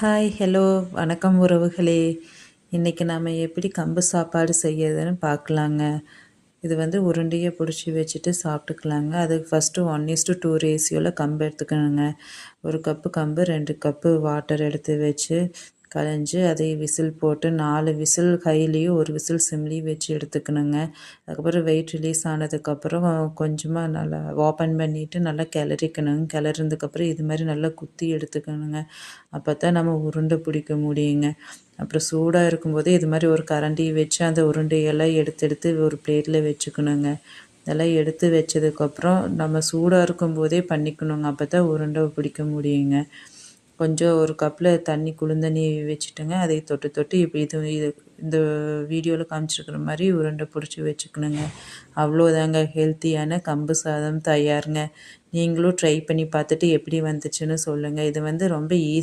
Hi, hello, வணக்கம் உறவுகளே. இன்றைக்கி நாம் எப்படி கம்பு சாப்பாடு செய்யறதுன்னு பார்க்கலாங்க. இது உருண்டையை பிடிச்சி வச்சுட்டு சாப்பிட்டுக்கலாங்க. அதுக்கு ஃபஸ்ட்டு 1:2 ரேஷியோவில் கம்பு எடுத்துக்கணுங்க. 1 கப்பு கம்பு 2 கப்பு வாட்டர் எடுத்து வச்சு களைஞ்சி அதை விசில் போட்டு 4 விசில் ஹைலேயும் 1 விசில் சிம்லேயும் வச்சு எடுத்துக்கணுங்க. அதுக்கப்புறம் வெயிட் ரிலீஸ் ஆனதுக்கப்புறம் கொஞ்சமாக நல்லா ஓப்பன் பண்ணிவிட்டு நல்லா கிளறிக்கணுங்க. கிளறினதுக்கப்புறம் இது மாதிரி நல்லா குத்தி எடுத்துக்கணுங்க. அப்போ தான் நம்ம உருண்டை பிடிக்க முடியுங்க. அப்புறம் சூடாக இருக்கும்போதே இது மாதிரி ஒரு கரண்டி வச்சு அந்த உருண்டையெல்லாம் எடுத்து ஒரு பிளேட்டில் வச்சுக்கணுங்க. இதெல்லாம் எடுத்து வச்சதுக்கப்புறம் நம்ம சூடாக இருக்கும்போதே பண்ணிக்கணுங்க. அப்போ தான் உருண்டை பிடிக்க முடியுங்க. கொஞ்சம் ஒரு கப்பில் தண்ணி குளுந்தண்ணி வச்சுட்டுங்க, அதை தொட்டு தொட்டு இப்படி இது இந்த வீடியோவில் காமிச்சிருக்கிற மாதிரி உருண்டை பிடிச்சி வச்சுக்கணுங்க. அவ்வளோதாங்க, ஹெல்த்தியான கம்பு சாதம் தயாருங்க. நீங்களும் ட்ரை பண்ணி பார்த்துட்டு எப்படி வந்துச்சுன்னு சொல்லுங்கள். இது ரொம்ப ஈஸி.